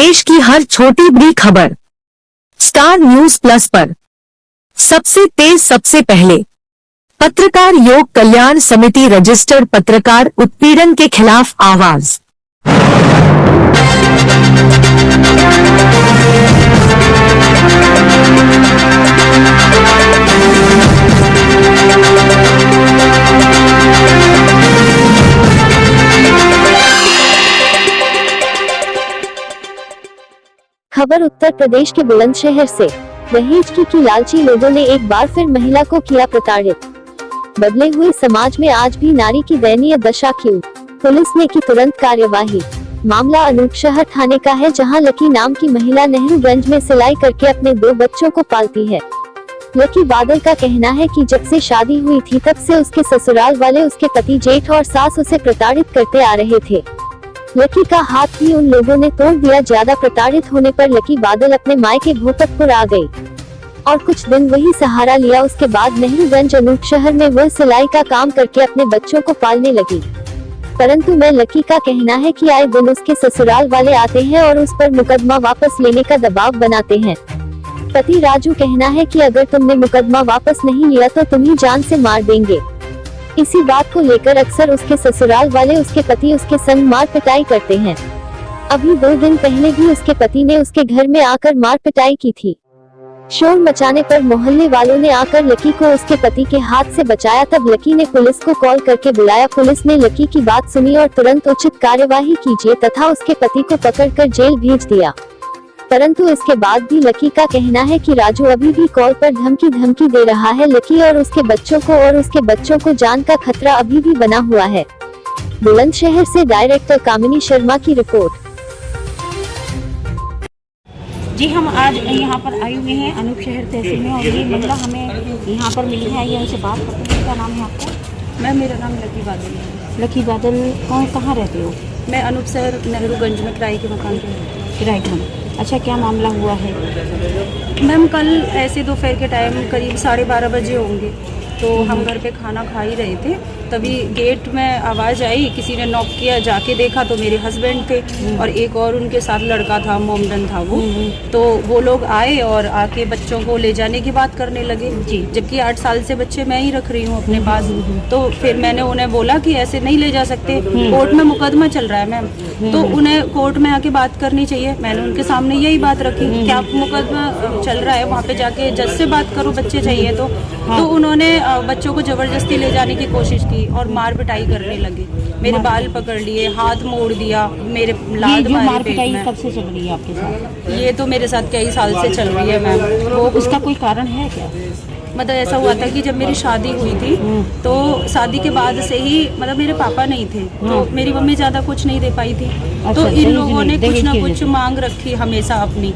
देश की हर छोटी बड़ी खबर स्टार न्यूज प्लस पर सबसे तेज सबसे पहले। पत्रकार योग कल्याण समिति रजिस्टर्ड पत्रकार उत्पीड़न के खिलाफ आवाज। खबर उत्तर प्रदेश के बुलंदशहर से। दहेज की लालची लोगों ने एक बार फिर महिला को किया प्रताड़ित। बदले हुए समाज में आज भी नारी की दयनीय दशा क्यों? पुलिस ने की तुरंत कार्यवाही। मामला अनूपशहर थाने का है, जहां लकी नाम की महिला नेहरूगंज में सिलाई करके अपने 2 बच्चों को पालती है। लकी बादल का कहना है कि जब से शादी हुई थी तब से उसके ससुराल वाले, उसके पति, जेठ और सास उसे प्रताड़ित करते आ रहे थे। लकी का हाथ भी उन लोगों ने तोड़ दिया। ज्यादा प्रताड़ित होने पर लकी बादल अपने मायके भूपतपुर आ गई और कुछ दिन वही सहारा लिया। उसके बाद नेहरूगंज अनूपशहर में वह सिलाई का काम करके अपने बच्चों को पालने लगी। परंतु मैं लकी का कहना है कि आए दिन उसके ससुराल वाले आते हैं और उस पर मुकदमा वापस लेने का दबाव बनाते हैं। पति राजू कहना है कि अगर तुमने मुकदमा वापस नहीं लिया तो तुम्हें जान से मार देंगे। इसी बात को लेकर अक्सर उसके ससुराल वाले, उसके पति उसके संग मार पिटाई करते हैं। अभी 2 दिन पहले भी उसके पति ने उसके घर में आकर मार पिटाई की थी। शोर मचाने पर मोहल्ले वालों ने आकर लकी को उसके पति के हाथ से बचाया। तब लकी ने पुलिस को कॉल करके बुलाया। पुलिस ने लकी की बात सुनी और तुरंत उचित कार्यवाही कीजिए तथा उसके पति को पकड़कर जेल भेज दिया। परंतु इसके बाद भी लकी का कहना है कि राजू अभी भी कॉल पर धमकी दे रहा है। लकी और उसके बच्चों को जान का खतरा अभी भी बना हुआ है। बुलंदशहर से डायरेक्टर कामिनी शर्मा की रिपोर्ट। जी, हम आज यहाँ पर आए हुए हैं अनूपशहर तहसील में और ये महिला हमें यहाँ पर मिली है। ये हमसे बात करते हैं। क्या नाम है आपका? मेरा नाम लकी बादल है। लकी बादल, कहाँ रहते हो? मैं अनूपशहर नेहरूगंज में किराए के मकान पे किराए का। अच्छा, क्या मामला हुआ है? मैम, कल ऐसे दोपहर के टाइम करीब 12:30 बजे होंगे, तो हम घर पे खाना खा ही रहे थे। तभी गेट में आवाज़ आई, किसी ने नॉक किया। जाके देखा तो मेरे हस्बैंड थे और एक और उनके साथ लड़का था, मोमडन था वो। तो वो लोग आए और आके बच्चों को ले जाने की बात करने लगे जी, जबकि 8 साल से बच्चे मैं ही रख रही हूँ अपने पास। तो फिर मैंने उन्हें बोला कि ऐसे नहीं ले जा सकते, कोर्ट में मुकदमा चल रहा है मैम, तो उन्हें कोर्ट में आके बात करनी चाहिए। मैंने उनके सामने यही बात रखी कि आप मुकदमा चल रहा है, वहाँ पे जाके जज से बात करो, बच्चे चाहिए तो। तो उन्होंने बच्चों को जबरदस्ती ले जाने की कोशिश की और मार पिटाई करने लगे। मेरे बाल पकड़ लिए, हाथ मोड़ दिया, मेरे लाद मार पिटाई कब से चल रही है आपके साथ? ये तो मेरे साथ कई साल से चल रही है मैम। वो उसका कोई कारण है क्या? मतलब ऐसा हुआ था कि जब मेरी शादी हुई थी तो शादी के बाद से ही, मतलब मेरे पापा नहीं थे तो मेरी मम्मी ज्यादा कुछ नहीं दे पाई थी। तो इन लोगों ने कुछ ना कुछ मांग रखी हमेशा अपनी।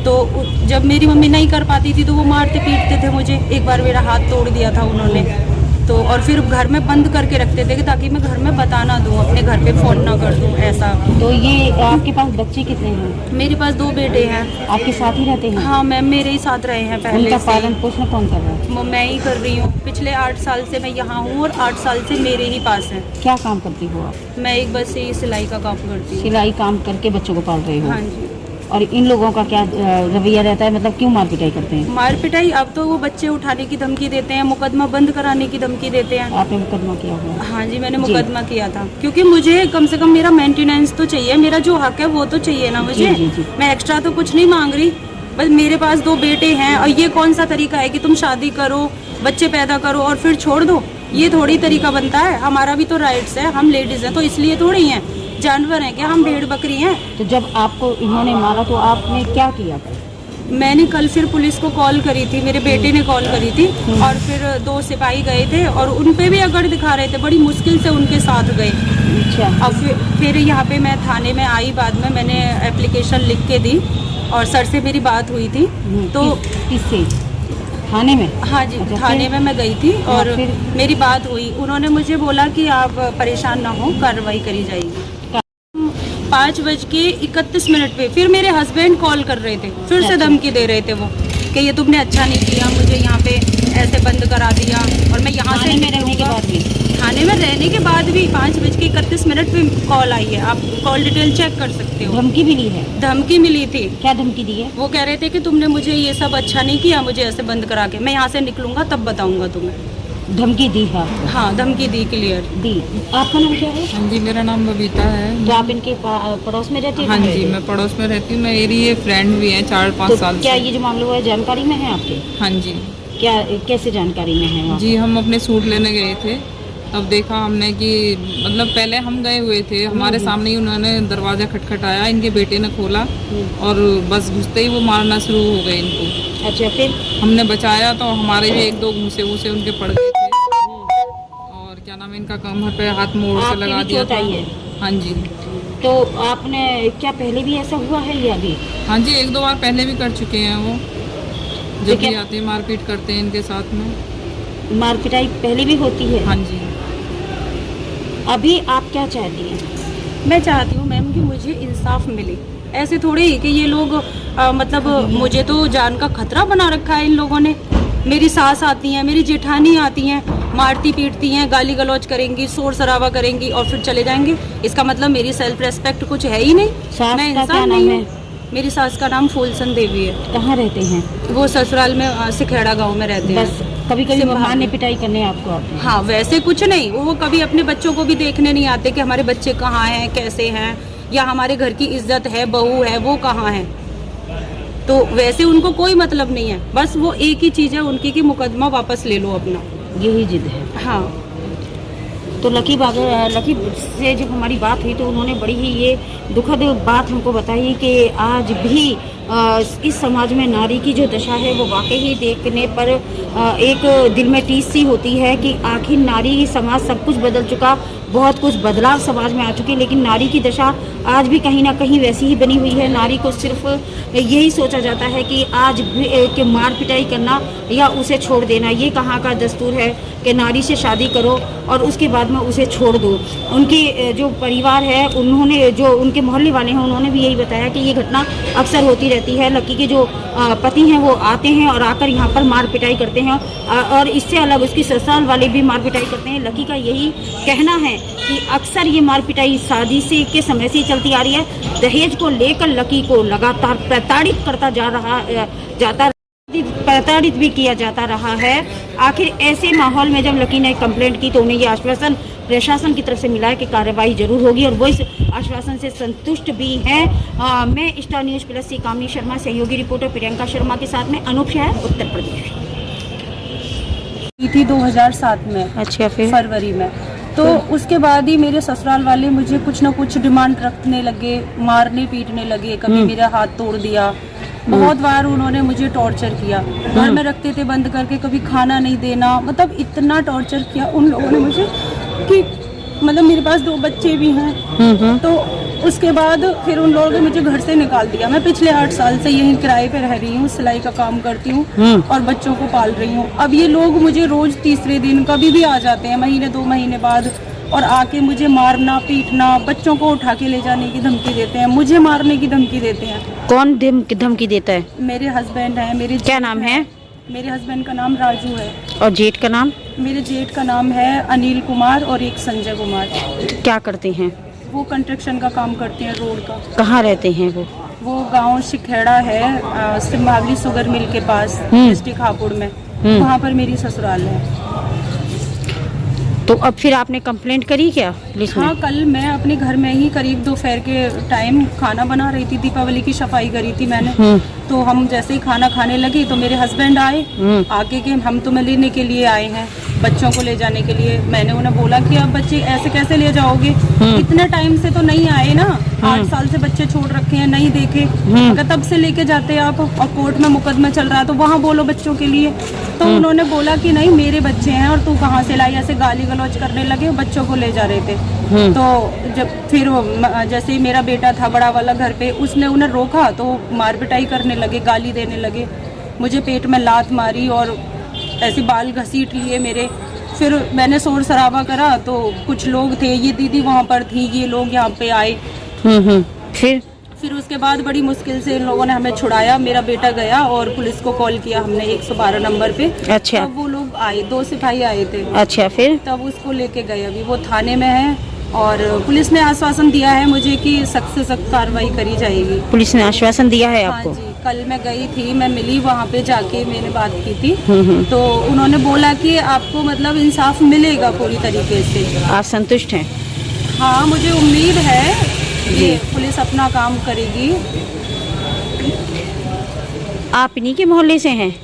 तो जब मेरी मम्मी नहीं कर पाती थी तो वो मारते पीटते थे मुझे। एक बार मेरा हाथ तोड़ दिया था उन्होंने। तो और फिर घर में बंद करके रखते थे ताकि मैं घर में बता ना दूँ, अपने घर पे फोन ना कर दूँ, ऐसा। तो ये आपके पास बच्चे कितने हैं? मेरे पास 2 बेटे हैं। आपके साथ ही रहते हैं? हाँ मैम, मेरे ही साथ रहे हैं पहले। उनका पालन पोषण कौन कर रहा है? मैं ही कर रही हूँ। पिछले 8 साल से मैं यहाँ हूँ और 8 साल से मेरे ही पास है। क्या काम करती हो आप? मैं एक बस से सिलाई का काम करती हूँ। सिलाई काम करके बच्चों को पाल रहे हो? हाँ जी। और इन लोगों का क्या रवैया रहता है, मतलब क्यों मार पिटाई करते हैं? मार पिटाई, अब तो वो बच्चे उठाने की धमकी देते हैं, मुकदमा बंद कराने की धमकी देते हैं। आपने मुकदमा किया हुआ? हाँ जी, मैंने मुकदमा किया था, क्योंकि मुझे कम से कम मेरा मेंटेनेंस तो चाहिए, मेरा जो हक है वो तो चाहिए ना मुझे। जी। मैं एक्स्ट्रा तो कुछ नहीं मांग रही, बस मेरे पास 2 बेटे हैं और ये कौन सा तरीका है कि तुम शादी करो, बच्चे पैदा करो और फिर छोड़ दो? ये थोड़ी तरीका बनता है। हमारा भी तो राइट्स है, हम लेडीज हैं तो इसलिए थोड़ी हैं, जानवर हैं क्या हम, भेड़ बकरी हैं। तो जब आपको इन्होंने मारा तो आपने क्या किया? मैंने कल फिर पुलिस को कॉल करी थी, मेरे बेटे ने कॉल करी थी और फिर 2 सिपाही गए थे और उन पे भी अकड़ दिखा रहे थे, बड़ी मुश्किल से उनके साथ गए। अच्छा। अब फिर यहाँ पे मैं थाने में आई, बाद में मैंने एप्लीकेशन लिख के दी और सर से मेरी बात हुई थी। तो किससे? थाने में? हाँ जी। अच्छा, थाने में मैं गई थी और फिर मेरी बात हुई। उन्होंने मुझे बोला कि आप परेशान ना हो, कार्रवाई करी जाएगी। 5:31 पे फिर मेरे हस्बैंड कॉल कर रहे थे, फिर से धमकी दे रहे थे वो कि ये तुमने अच्छा नहीं किया, मुझे यहाँ पे ऐसे बंद करा दिया और मैं यहाँ से में रहने के बाद भी। थाने में रहने के बाद भी 5:31 पे कॉल आई है, आप कॉल डिटेल चेक कर सकते हो। धमकी मिली है? धमकी मिली थी। क्या धमकी दी है? वो कह रहे थे कि तुमने मुझे ये सब अच्छा नहीं किया, मुझे ऐसे बंद करा के, मैं यहाँ से निकलूंगा तब बताऊंगा तुम्हें। धमकी दी है? हाँ, धमकी दी, क्लियर दी। आपका नाम क्या है? हाँ जी, मेरा नाम बबीता है। तो आप इनके पड़ोस में रहती हैं? हाँ जी, मैं पड़ोस में रहती हूँ। मेरी ये फ्रेंड भी है 4-5 तो साल क्या से। ये जो मामला हुआ है जानकारी में है आपके? हाँ जी क्या कैसे जानकारी में है? जी, हम अपने सूट लेने गए थे, तब देखा हमने कि मतलब पहले हम गए हुए थे, हमारे सामने ही उन्होंने दरवाज़ा खटखटाया, इनके बेटे ने खोला और बस घुसते ही वो मारना शुरू हो गए इनको। अच्छा, फिर? हमने बचाया तो हमारे भी 1-2 घूसे उनके पड़ गए थे और क्या नाम है इनका, कमर पे हाथ मोड़ से आपकी लगा भी दिया चोट था। आई है? हाँ जी। तो आपने क्या पहले भी ऐसा हुआ है या अभी? हाँ जी, 1-2 बार पहले भी कर चुके हैं वो, तो जब भी क्या आते हैं मारपीट करते हैं इनके साथ में। मारपिटाई पहले भी होती है? हाँ जी। अभी आप क्या चाहती हैं? मैं चाहती हूँ मैम कि मुझे इंसाफ मिले। ऐसे थोड़े ही कि ये लोग मतलब मुझे तो जान का खतरा बना रखा है इन लोगों ने। मेरी सास आती हैं, मेरी जेठानी आती हैं, मारती पीटती हैं, गाली गलौज करेंगी, शोर शराबा करेंगी और फिर चले जाएंगे। इसका मतलब मेरी सेल्फ रेस्पेक्ट कुछ है ही नहीं। सास मैं का क्या इंसान नाम नहीं है? हूँ। मेरी सास का नाम फूलसन देवी है। कहाँ रहते हैं? वो ससुराल में सिखेड़ा गांव में रहते हैं। बस कभी कभी सिंभाल मारने में। पिटाई करने आपको आते हैं? हाँ, वैसे कुछ नहीं, वो कभी अपने बच्चों को भी देखने नहीं आते कि हमारे बच्चे कहाँ हैं, कैसे हैं, या हमारे घर की इज्जत है, बहू है, वो कहाँ है। तो वैसे उनको कोई मतलब नहीं है, बस वो एक ही चीज़ है उनकी कि मुकदमा वापस ले लो अपना। यही जिद है। हाँ। तो लकी से जब हमारी बात हुई तो उन्होंने बड़ी ही ये दुखद बात हमको बताई कि आज भी इस समाज में नारी की जो दशा है वो वाकई ही देखने पर एक दिल में टीस सी होती है कि आखिर नारी समाज सब कुछ बदल चुका, बहुत कुछ बदलाव समाज में आ चुके, लेकिन नारी की दशा आज भी कहीं ना कहीं वैसी ही बनी हुई है। नारी को सिर्फ यही सोचा जाता है कि आज भी कि मार पिटाई करना या उसे छोड़ देना। ये कहाँ का दस्तूर है कि नारी से शादी करो और उसके बाद में उसे छोड़ दो। उनके जो परिवार है, उन्होंने जो उनके मोहल्ले वाले हैं, उन्होंने भी यही बताया कि ये घटना अक्सर होती रहती है। लकी के जो पति हैं वो आते हैं और आकर यहाँ पर मार पिटाई करते हैं और इससे अलग उसकी ससुराल वाले भी मार पिटाई करते हैं। लकी का यही कहना है कि अक्सर ये मार पिटाई शादी से के समय से चलती आ रही है। दहेज को लेकर लकी को लगातार प्रताड़ित करता प्रताड़ित भी किया जाता रहा है। आखिर ऐसे माहौल में जब लकी ने कंप्लेंट की तो उन्हें ये आश्वासन प्रशासन की तरफ से मिला है कि कार्रवाई जरूर होगी और वो इस आश्वासन से संतुष्ट भी हैं। मैं स्टार न्यूज़ प्लस से कामनी शर्मा, सहयोगी रिपोर्टर प्रियंका शर्मा के साथ में अनूप शहर, उत्तर प्रदेश। थी 2007 में। अच्छा, फिर? फरवरी में। तो उसके बाद ही मेरे ससुराल वाले मुझे कुछ ना कुछ डिमांड रखने लगे, मारने पीटने लगे। कभी मेरा हाथ तोड़ दिया, बहुत बार उन्होंने मुझे टॉर्चर किया। घर में रखते थे बंद करके, कभी खाना नहीं देना, मतलब इतना टॉर्चर किया उन लोगों ने मुझे कि मतलब मेरे पास 2 बच्चे भी हैं। तो उसके बाद फिर उन लोगों ने मुझे घर से निकाल दिया। मैं पिछले 8 साल से यहीं किराए पे रह रही हूँ, सिलाई का काम करती हूँ और बच्चों को पाल रही हूँ। अब ये लोग मुझे रोज तीसरे दिन कभी भी आ जाते हैं, महीने 2 महीने बाद, और आके मुझे मारना पीटना, बच्चों को उठा के ले जाने की धमकी देते हैं, मुझे मारने की धमकी देते हैं। कौन धमकी देता है? मेरे हस्बैंड है। मेरे क्या नाम है? मेरे हस्बैंड का नाम राजू है। और जेठ का नाम? मेरे जेठ का नाम है अनिल कुमार और एक संजय कुमार। क्या करते हैं वो? कंस्ट्रक्शन का काम करते हैं, रोड का। कहाँ रहते हैं वो? वो गांव शिखेड़ा है, सिंभावली शुगर मिल के पास, डिस्ट्रिक्ट हापुड़ में। वहाँ पर मेरी ससुराल है। तो अब फिर आपने कंप्लेंट करी क्या पुलिस में? हाँ, कल मैं अपने घर में ही करीब दोपहर के टाइम खाना बना रही थी, दीपावली की सफाई करी थी मैंने। तो हम जैसे ही खाना खाने लगे तो मेरे हस्बैंड आए, आके कि हम तुम्हें लेने के लिए आए हैं, बच्चों को ले जाने के लिए। मैंने उन्हें बोला कि अब बच्चे ऐसे कैसे ले जाओगे, इतने टाइम से तो नहीं आए ना, 8 साल से बच्चे छोड़ रखे हैं, नहीं देखे, अगर तब से लेके जाते आप और कोर्ट में मुकदमा चल रहा है तो वहाँ बोलो बच्चों के लिए। तो उन्होंने बोला कि नहीं मेरे बच्चे हैं और तू कहाँ से लाई, ऐसे गाली गलौज करने लगे, बच्चों को ले जा रहे थे। तो जब फिर जैसे ही मेरा बेटा था बड़ा वाला घर पे, उसने उन्हें रोका तो मार पिटाई करने लगे, गाली देने लगे, मुझे पेट में लात मारी और ऐसे बाल घसीट लिए मेरे। फिर मैंने शोर शराबा करा तो कुछ लोग थे, ये दीदी वहाँ पर थी, ये लोग यहाँ पे आए। फिर उसके बाद बड़ी मुश्किल से इन लोगों ने हमें छुड़ाया। मेरा बेटा गया और पुलिस को कॉल किया हमने 112 नंबर पे। अच्छा। तब वो लोग आए, 2 सिपाही आए थे, अच्छा, फिर तब उसको लेके गए। अभी वो थाने में है और पुलिस ने आश्वासन दिया है मुझे कि सख्त से सख्त कार्रवाई करी जाएगी। पुलिस ने आश्वासन दिया है हाँ आपको? जी, कल मैं गई थी, मैं मिली वहाँ पे जाके, मैंने बात की थी, तो उन्होंने बोला कि आपको मतलब इंसाफ मिलेगा पूरी तरीके से। आप संतुष्ट हैं? हाँ, मुझे उम्मीद है कि पुलिस अपना काम करेगी। आप इन्हीं के मोहल्ले से हैं?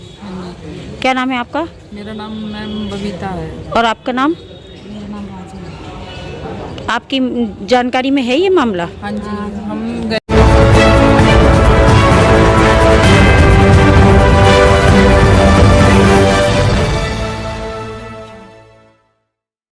क्या नाम है आपका? मेरा नाम मैम बबीता है। और आपका नाम? मेरा नाम राजी है। आपकी जानकारी में है ये मामला? हाँ जी, हम गए